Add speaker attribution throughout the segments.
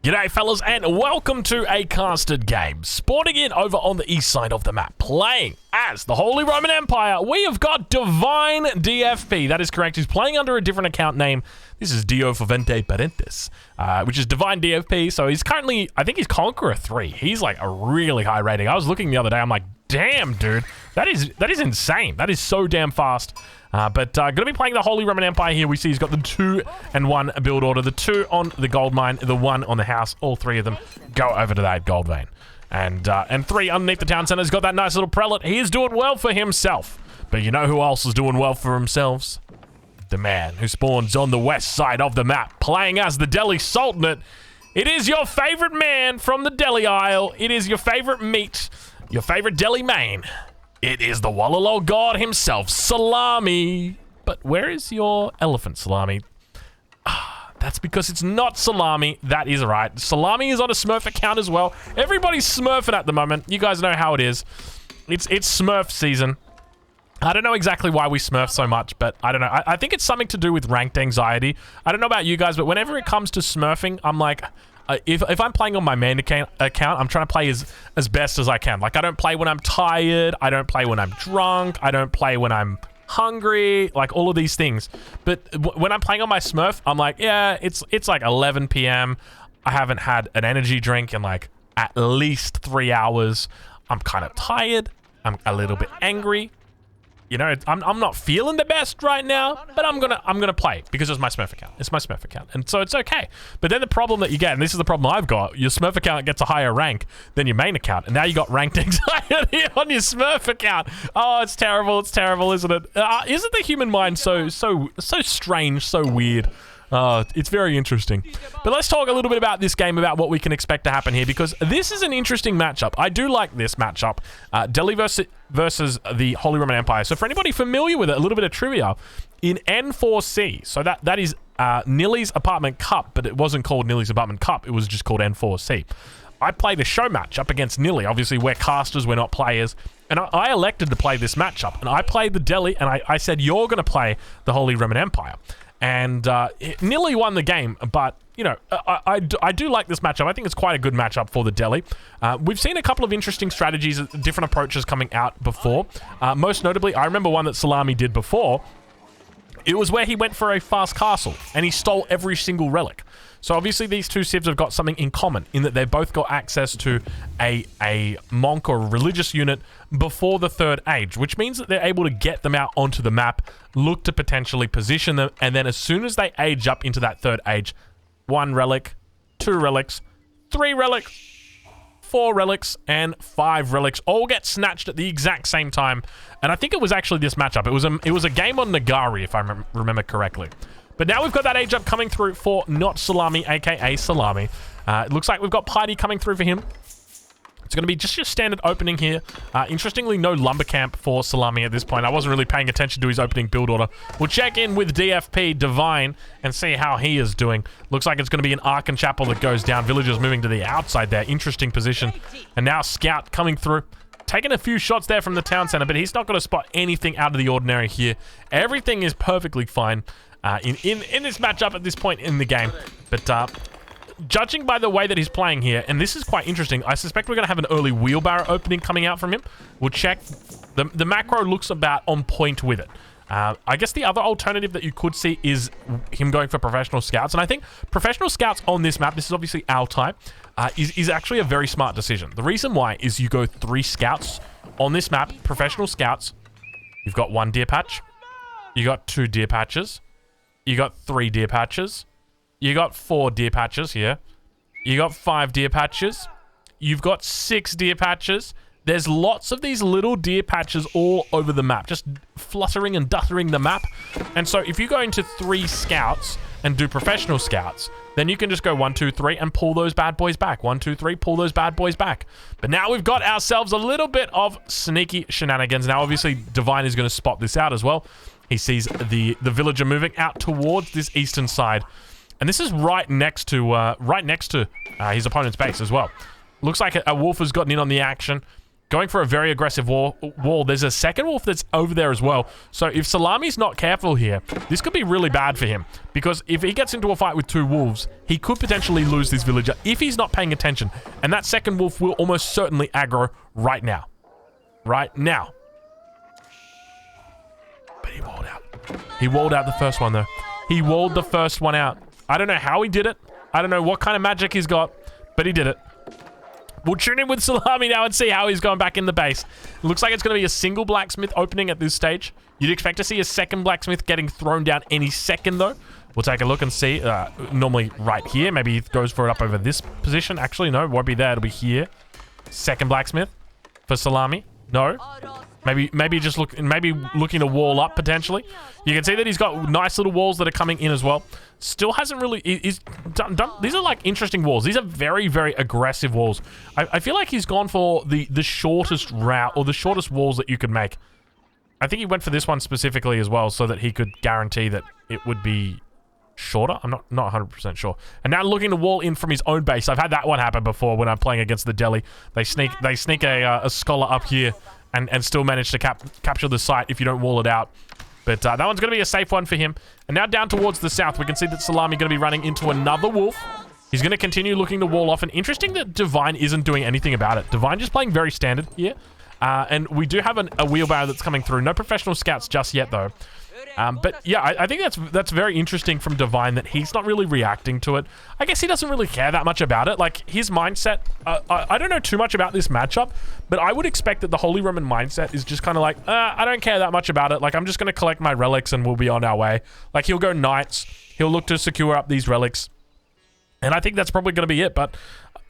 Speaker 1: G'day fellas and welcome to a casted game. Sporting in over on the east side of the map, playing as the Holy Roman Empire, we have got Divine DFP. That is correct, he's playing under a different account name. This is Dio Favente Parentes, which is Divine DFP. So he's currently, I think he's Conqueror 3. He's like a really high rating. I was looking the other day, I'm like, damn dude, that is insane. That is so damn fast. But going to be playing the Holy Roman Empire here. We see he's got the 2 and 1 build order. The 2 on the gold mine, the 1 on the house. All 3 of them go over to that gold vein. And 3 underneath the town center. He's got that nice little prelate. He is doing well for himself. But you know who else is doing well for themselves? The man who spawns on the west side of the map, playing as the Delhi Sultanate. It is your favorite man from the Delhi Isle. It is your favorite meat, your favorite Delhi main. It is the Wallalol god himself, Szalami. But where is your elephant, Szalami? That's because it's not Szalami. That is right. Szalami is on a Smurf account as well. Everybody's Smurfing at the moment. You guys know how it is. It's Smurf season. I don't know exactly why we Smurf so much, but I don't know. I think it's something to do with ranked anxiety. I don't know about you guys, but whenever it comes to Smurfing, I'm like... If I'm playing on my main account, I'm trying to play as best as I can. Like, I don't play when I'm tired. I don't play when I'm drunk. I don't play when I'm hungry. Like, all of these things. But when I'm playing on my Smurf, I'm like, yeah, it's like 11 p.m. I haven't had an energy drink in, like, at least 3 hours. I'm kind of tired. I'm a little bit angry. You know, I'm not feeling the best right now, but I'm gonna play because it's my Smurf account. It's my Smurf account, and so it's okay. But then the problem that you get, and this is the problem I've got, your Smurf account gets a higher rank than your main account, and now you got ranked anxiety on your Smurf account. Oh, it's terrible. It's terrible, isn't it? Isn't the human mind so strange, so weird? It's very interesting. But let's talk a little bit about this game, about what we can expect to happen here, because this is an interesting matchup. I do like this matchup. Delhi versus the Holy Roman Empire. So for anybody familiar with it, a little bit of trivia. In N4C, so that is Nilly's Apartment Cup, but it wasn't called Nilly's Apartment Cup. It was just called N4C. I played a show match up against Nilly. Obviously, we're casters, we're not players. And I elected to play this matchup. And I played the Delhi, and I said, you're going to play the Holy Roman Empire. And Nilly won the game, but, you know, I do like this matchup. I think it's quite a good matchup for the Delhi. We've seen a couple of interesting strategies, different approaches coming out before. Most notably, I remember one that Szalami did before. It was where he went for a fast castle, and he stole every single relic. So obviously these two civs have got something in common, in that they've both got access to a monk or a religious unit before the 3rd age, which means that they're able to get them out onto the map, look to potentially position them, and then as soon as they age up into that 3rd age, 1 relic, 2 relics, 3 relics, 4 relics, and 5 relics all get snatched at the exact same time. And I think it was actually this matchup. It was a game on Nagari, if I remember correctly. But now we've got that age up coming through for not Szalami, aka Szalami. It looks like we've got Piety coming through for him. It's going to be just your standard opening here. Interestingly, no lumber camp for Szalami at this point. I wasn't really paying attention to his opening build order. We'll check in with DFP Divine and see how he is doing. Looks like it's going to be an Archon Chapel that goes down. Villagers moving to the outside there. Interesting position. And now Scout coming through. Taking a few shots there from the town center, but he's not going to spot anything out of the ordinary here. Everything is perfectly fine in this matchup at this point in the game. But judging by the way that he's playing here, and this is quite interesting, I suspect we're going to have an early wheelbarrow opening coming out from him. We'll check. The macro looks about on point with it. I guess the other alternative that you could see is him going for professional scouts. And I think professional scouts on this map, this is obviously our type, is actually a very smart decision. The reason why is you go 3 scouts on this map, professional scouts. You've got 1 deer patch. You got 2 deer patches. You got 3 deer patches. You got 4 deer patches here. You got 5 deer patches. You've got 6 deer patches. There's lots of these little deer patches all over the map, just fluttering and duttering the map. And so if you go into 3 scouts and do professional scouts, then you can just go 1, 2, 3 and pull those bad boys back. 1, 2, 3, pull those bad boys back. But now we've got ourselves a little bit of sneaky shenanigans. Now, obviously, Divine is going to spot this out as well. He sees the villager moving out towards this eastern side. And this is right next to his opponent's base as well. Looks like a wolf has gotten in on the action. going for a very aggressive wall. There's a second wolf that's over there as well. So if Salami's not careful here, this could be really bad for him. Because if he gets into a fight with 2 wolves, he could potentially lose this villager if he's not paying attention. And that second wolf will almost certainly aggro right now. Right now. But he walled out. He walled out the first one, though. He walled the first one out. I don't know how he did it. I don't know what kind of magic he's got, but he did it. We'll tune in with Szalami now and see how he's going back in the base. It looks like it's going to be a single blacksmith opening at this stage. You'd expect to see a second blacksmith getting thrown down any second, though. We'll take a look and see. Normally right here. Maybe he goes for it up over this position. Actually, no, it won't be there. It'll be here. Second blacksmith for Szalami. No. Maybe just looking to wall up potentially. You can see that he's got nice little walls that are coming in as well. Still hasn't really. He's done. These are like interesting walls. These are very, very aggressive walls. I feel like he's gone for the shortest route or the shortest walls that you could make. I think he went for this one specifically as well, so that he could guarantee that it would be shorter. I'm not 100% sure. And now looking to wall in from his own base. I've had that one happen before when I'm playing against the deli. They sneak a scholar up here. And still manage to capture the site if you don't wall it out. But that one's going to be a safe one for him. And now down towards the south, we can see that Szalami going to be running into another wolf. He's going to continue looking to wall off. And interesting that Divine isn't doing anything about it. Divine just playing very standard here. And we do have a wheelbarrow that's coming through. No professional scouts just yet, though. But yeah, I think that's very interesting from Divine that he's not really reacting to it. I guess he doesn't really care that much about it. Like, his mindset, I don't know too much about this matchup, but I would expect that the Holy Roman mindset is just kind of like, I don't care that much about it. Like, I'm just going to collect my relics and we'll be on our way. Like, he'll go knights. He'll look to secure up these relics. And I think that's probably going to be it. But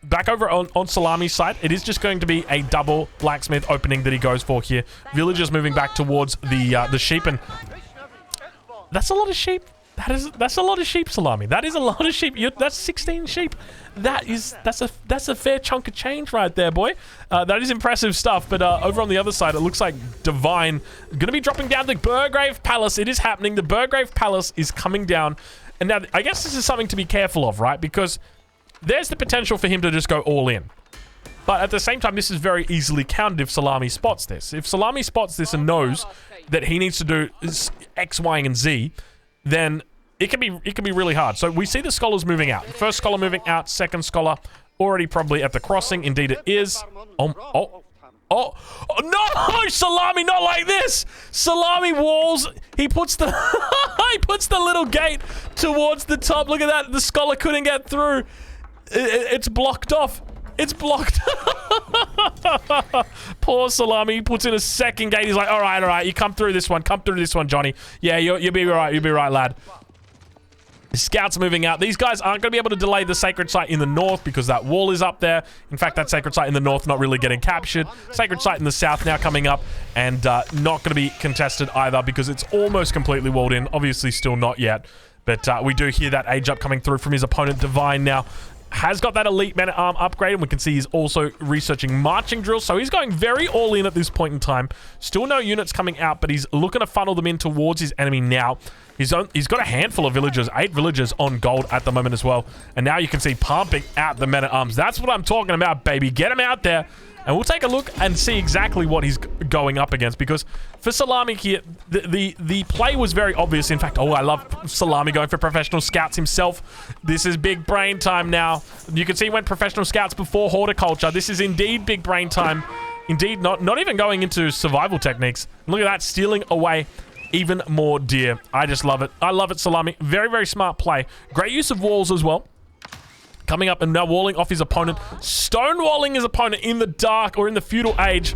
Speaker 1: back over on Szalami's side, it is just going to be a double blacksmith opening that he goes for here. Villagers moving back towards the sheep, and that's a lot of sheep. That's a lot of sheep, Szalami. That is a lot of sheep. That's 16 sheep. That's a fair chunk of change right there, boy. That is impressive stuff. But over on the other side, it looks like Divine going to be dropping down the Burgrave Palace. It is happening. The Burgrave Palace is coming down. And now, I guess this is something to be careful of, right? Because there's the potential for him to just go all in. But at the same time, this is very easily countered if Szalami spots this. If Szalami spots this and knows that he needs to do X, Y, and Z, then it can be really hard. So we see the scholars moving out. First scholar moving out, second scholar already probably at the crossing. Indeed it is. Oh, no, Szalami, not like this. Szalami walls. He puts the he puts the little gate towards the top. Look at that. The scholar couldn't get through. It's blocked off. It's blocked. Poor Szalami. He puts in a second gate. He's like, all right. You come through this one. Come through this one, Johnny. Yeah, you'll be right. You'll be right, lad. Scouts moving out. These guys aren't going to be able to delay the sacred site in the north because that wall is up there. In fact, that sacred site in the north not really getting captured. Sacred site in the south now coming up and not going to be contested either because it's almost completely walled in. Obviously still not yet. But we do hear that age up coming through from his opponent. Divine now has got that elite man-at-arm upgrade, and we can see he's also researching marching drills, so he's going very all-in at this point in time. Still no units coming out, but he's looking to funnel them in towards his enemy now. He's got a handful of villagers, 8 villagers on gold at the moment as well, and now you can see pumping out the men-at-arms. That's what I'm talking about, baby. Get him out there. And we'll take a look and see exactly what he's going up against, because for Szalami here, the play was very obvious. In fact, I love Szalami going for professional scouts himself. This is big brain time now. You can see he went professional scouts before horticulture. This is indeed big brain time. Indeed, not even going into survival techniques. Look at that, stealing away even more deer. I just love it. I love it, Szalami. Very, very smart play. Great use of walls as well. Coming up and now walling off his opponent. Stonewalling his opponent in the dark or in the feudal age.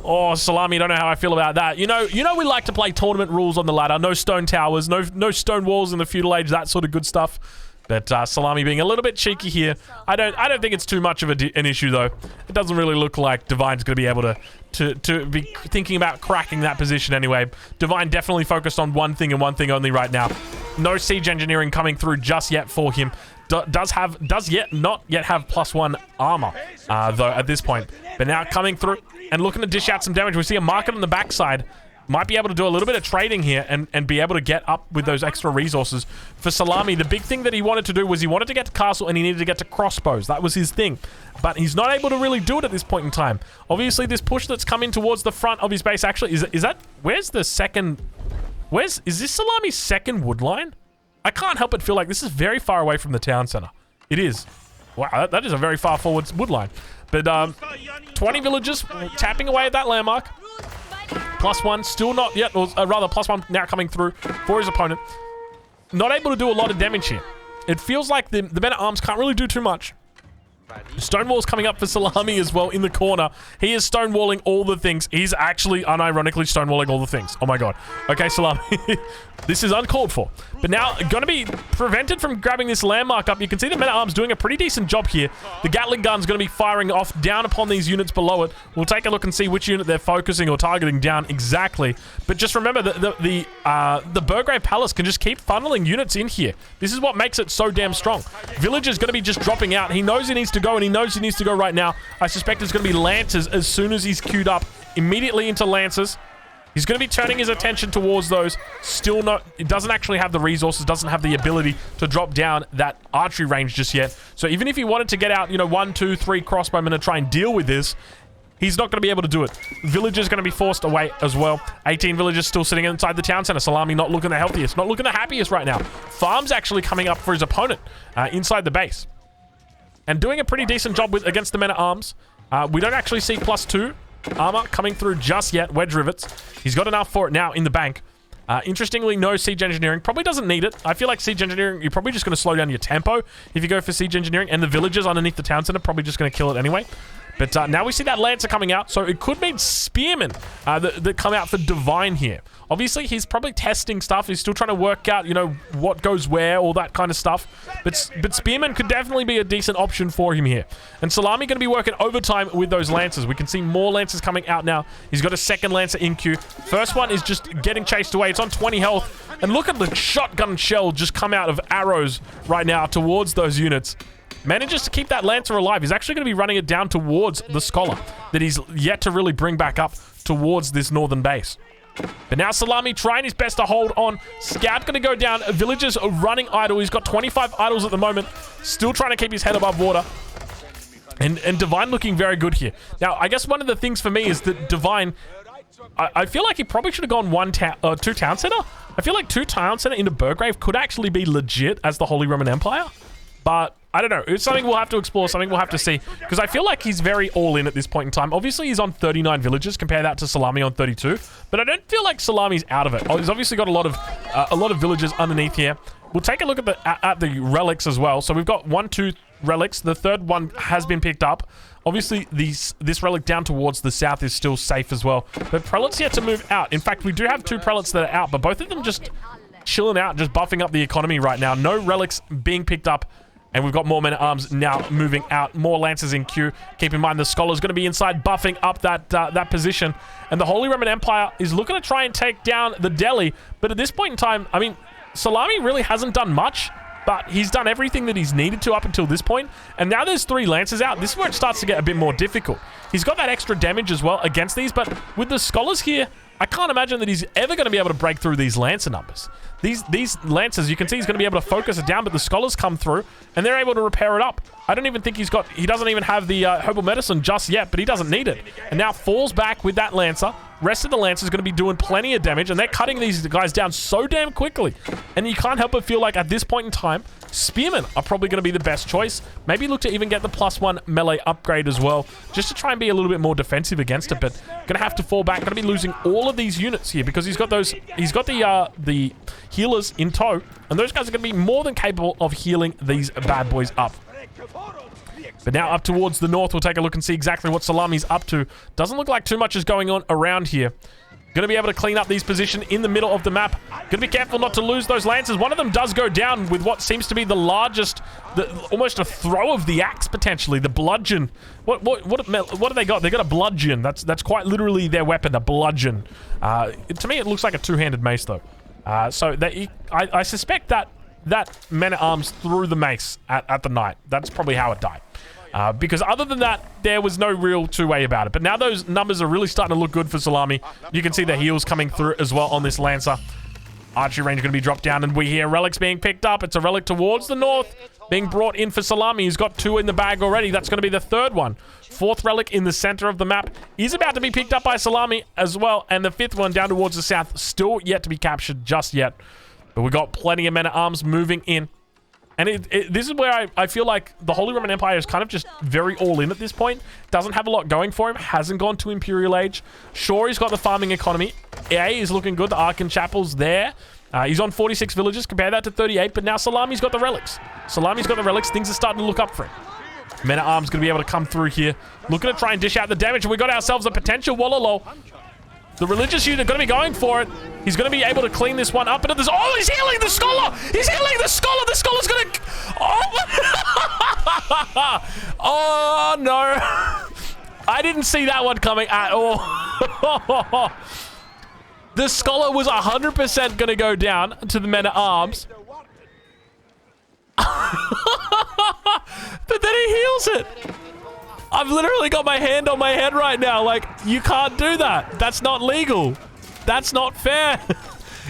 Speaker 1: Oh, Szalami, don't know how I feel about that. You know we like to play tournament rules on the ladder. No stone towers, no stone walls in the feudal age, that sort of good stuff. But Szalami being a little bit cheeky here. I don't think it's too much of an issue though. It doesn't really look like Divine's going to be able to be thinking about cracking that position anyway. Divine definitely focused on one thing and one thing only right now. No siege engineering coming through just yet for him. Does not yet have +1 armor though at this point, but now coming through and looking to dish out some damage. We see a market on the backside. might be able to do a little bit of trading here and be able to get up with those extra resources. For Szalami, the big thing that he wanted to do was he wanted to get to castle and he needed to get to crossbows. That was his thing. But he's not able to really do it at this point in time. Obviously, this push that's coming towards the front of his base actually, is that, where's the second, is this Szalami's second wood line? I can't help but feel like this is very far away from the town center. It is. Wow, that is a very far forward wood line. But 20 villagers tapping away at that landmark. +1, still not yet, or rather +1 now coming through for his opponent. Not able to do a lot of damage here. It feels like the men-at-arms can't really do too much. Stonewall's coming up for Szalami as well in the corner. He is stonewalling all the things. He's actually unironically stonewalling all the things. Oh my god. Okay, Szalami. This is uncalled for. But now, going to be prevented from grabbing this landmark up. You can see the men-at-arms doing a pretty decent job here. The Gatling gun's going to be firing off down upon these units below it. We'll take a look and see which unit they're focusing or targeting down exactly. But just remember that the Burgrave Palace can just keep funneling units in here. This is what makes it so damn strong. Villager's going to be just dropping out. He knows he needs to go, and he knows he needs to go right now. I suspect it's going to be Lancers as soon as he's queued up. Immediately into Lancers. He's going to be turning his attention towards those. Still not, it doesn't actually have the resources, doesn't have the ability to drop down that archery range just yet. So even if he wanted to get out, you know, 1, 2, 3 crossbowmen and try and deal with this, he's not going to be able to do it. Villagers going to be forced away as well. 18 villagers still sitting inside the town center. Szalami not looking the healthiest, not looking the happiest right now. Farm's actually coming up for his opponent inside the base. And doing a pretty decent job against the men-at-arms. We don't actually see +2 armor coming through just yet. Wedge rivets. He's got enough for it now in the bank. Interestingly, no siege engineering. Probably doesn't need it. I feel like siege engineering, you're probably just going to slow down your tempo if you go for siege engineering. And the villagers underneath the town center probably just going to kill it anyway. But now we see that Lancer coming out, so it could mean Spearmen that come out for Divine here. Obviously, he's probably testing stuff. He's still trying to work out, you know, what goes where, all that kind of stuff. But Spearmen could definitely be a decent option for him here. And Szalami going to be working overtime with those Lancers. We can see more Lancers coming out now. He's got a second Lancer in queue. First one is just getting chased away. It's on 20 health. And look at the shotgun shell just come out of arrows right now towards those units. Manages to keep that Lancer alive. He's actually going to be running it down towards the Scholar that he's yet to really bring back up towards this northern base. But now Szalami trying his best to hold on. Scout going to go down. Villagers are running idle. He's got 25 idols at the moment. Still trying to keep his head above water. And Divine looking very good here. Now, I guess one of the things for me is that Divine, I feel like he probably should have gone 2 town center. I feel like 2 town center into Burgrave could actually be legit as the Holy Roman Empire. But I don't know. It's something we'll have to explore, something we'll have to see. Because I feel like he's very all-in at this point in time. Obviously, he's on 39 villages. Compare that to Szalami on 32. But I don't feel like Salami's out of it. Oh, he's obviously got a lot of villages underneath here. We'll take a look at the relics as well. So we've got 1, 2 relics. The third one has been picked up. Obviously, this relic down towards the south is still safe as well. But prelates yet to move out. In fact, we do have 2 prelates that are out, but both of them just chilling out, just buffing up the economy right now. No relics being picked up. And we've got more men-at-arms now moving out. More Lancers in queue. Keep in mind, the Scholar's going to be inside, buffing up that position. And the Holy Roman Empire is looking to try and take down the Delhi. But at this point in time, I mean, Szalami really hasn't done much. But he's done everything that he's needed to up until this point. And now there's 3 Lancers out. This is where it starts to get a bit more difficult. He's got that extra damage as well against these. But with the Scholars here, I can't imagine that he's ever going to be able to break through these Lancer numbers. These Lancers, you can see he's going to be able to focus it down, but the Scholars come through, and they're able to repair it up. I don't even think he doesn't even have the Herbal Medicine just yet, but he doesn't need it. And now falls back with that Lancer. Rest of the Lancers going to be doing plenty of damage, and they're cutting these guys down so damn quickly. And you can't help but feel like at this point in time, Spearmen are probably going to be the best choice. Maybe look to even get the +1 melee upgrade as well, just to try and be a little bit more defensive against it. But going to have to fall back. Going to be losing all of these units here because he's got the healers in tow, and those guys are going to be more than capable of healing these bad boys up. But now up towards the north, we'll take a look and see exactly what Szalami's up to. Doesn't look like too much is going on around here. Going to be able to clean up these positions in the middle of the map. Going to be careful not to lose those Lancers. One of them does go down with what seems to be the largest, almost a throw of the axe, potentially. The bludgeon. What do they got? They got a bludgeon. That's quite literally their weapon, a bludgeon. To me, it looks like a 2-handed mace, though. So I suspect that men-at-arms threw the mace at the knight. That's probably how it died. Because other than that, there was no real two-way about it. But now those numbers are really starting to look good for Szalami. You can see the heals coming through as well on this Lancer. Archery range going to be dropped down, and we hear relics being picked up. It's a relic towards the north being brought in for Szalami. He's got 2 in the bag already. That's going to be the 3rd one. 4th relic in the center of the map is about to be picked up by Szalami as well. And the 5th one down towards the south, still yet to be captured just yet. But we've got plenty of men-at-arms moving in. And this is where I feel like the Holy Roman Empire is kind of just very all-in at this point. Doesn't have a lot going for him. Hasn't gone to Imperial Age. Sure, he's got the farming economy. A is looking good. The Archon Chapel's there. He's on 46 villages. Compare that to 38. But now Szalami's got the relics. Szalami's got the relics. Things are starting to look up for him. Men-at-Arms going to be able to come through here. Looking to try and dish out the damage. We got ourselves a potential Wololo. The religious unit going to be going for it. He's going to be able to clean this one up. And there's... Oh, he's healing the Scholar! He's healing the Scholar! The Scholar's going to... Oh! Oh, no. I didn't see that one coming at all. The Scholar was 100% going to go down to the Men-at-Arms. But then he heals it. I've literally got my hand on my head right now. Like, you can't do that. That's not legal. That's not fair.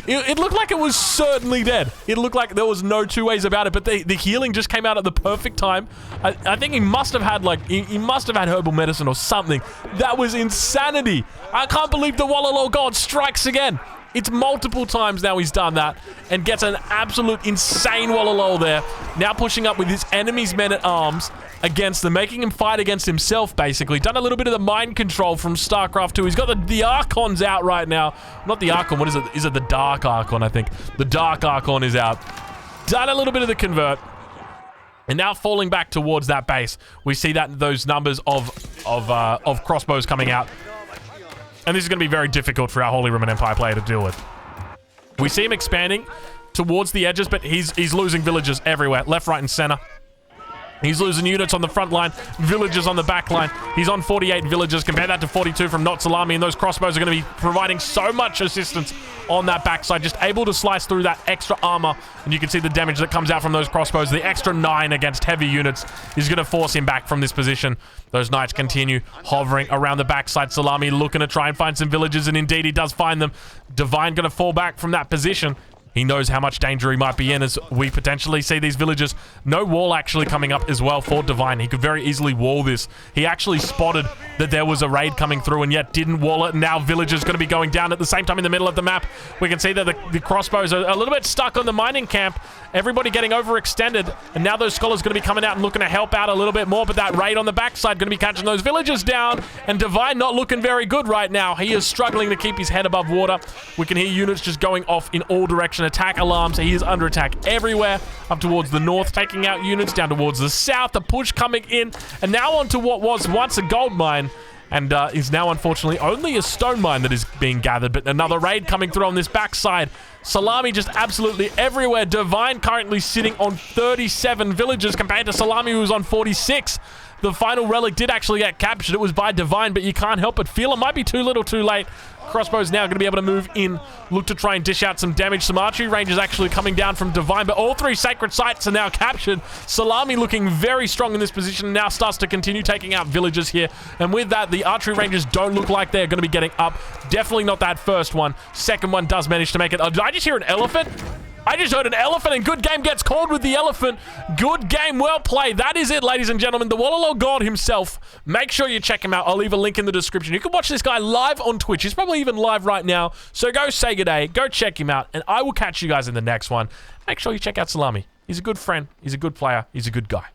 Speaker 1: It looked like it was certainly dead. It looked like there was no two ways about it, but the healing just came out at the perfect time. I think he must have had, like, he must have had herbal medicine or something. That was insanity. I can't believe the Wololo God strikes again. It's multiple times now he's done that and gets an absolute insane Wololo there. Now pushing up with his enemy's men-at-arms against them, making him fight against himself, basically. Done a little bit of the mind control from StarCraft 2. He's got the Archons out right now. Not the Archon, what is it? Is it the Dark Archon, I think? The Dark Archon is out. Done a little bit of the convert. And now falling back towards that base, we see that those numbers of crossbows coming out. And this is going to be very difficult for our Holy Roman Empire player to deal with. We see him expanding towards the edges, but he's losing villagers everywhere. Left, right, and center. He's losing units on the front line, villagers on the back line. He's on 48 villagers. Compare that to 42 from Not Szalami, and those crossbows are going to be providing so much assistance on that backside. Just able to slice through that extra armor, and you can see the damage that comes out from those crossbows. The extra 9 against heavy units is going to force him back from this position. Those knights continue hovering around the backside. Szalami looking to try and find some villagers, and indeed he does find them. Divine going to fall back from that position. He knows how much danger he might be in as we potentially see these villagers. No wall actually coming up as well for Divine. He could very easily wall this. He actually spotted that there was a raid coming through and yet didn't wall it. And now villagers going to be going down at the same time in the middle of the map. We can see that the crossbows are a little bit stuck on the mining camp. Everybody getting overextended. And now those scholars going to be coming out and looking to help out a little bit more. But that raid on the backside going to be catching those villagers down. And Divine not looking very good right now. He is struggling to keep his head above water. We can hear units just going off in all directions. Attack alarms. He is under attack everywhere. Up towards the north, taking out units. Down towards the south. The push coming in. And now onto what was once a gold mine. And is now, unfortunately, only a stone mine that is being gathered. But another raid coming through on this backside. Szalami just absolutely everywhere. Divine currently sitting on 37 villages compared to Szalami, who's on 46. The final relic did actually get captured. It was by Divine, but you can't help but feel it might be too little too late. Crossbow's now going to be able to move in, look to try and dish out some damage. Some archery range is actually coming down from Divine, but all 3 sacred sites are now captured. Szalami looking very strong in this position and now starts to continue taking out villagers here. And with that, the archery ranges don't look like they're going to be getting up. Definitely not that first one. Second one does manage to make it. Did I just hear an elephant? I just heard an elephant, and good game gets called with the elephant. Good game, well played. That is it, ladies and gentlemen. The Wololo God himself. Make sure you check him out. I'll leave a link in the description. You can watch this guy live on Twitch. He's probably even live right now. So go say good day. Go check him out, and I will catch you guys in the next one. Make sure you check out Szalami. He's a good friend. He's a good player. He's a good guy.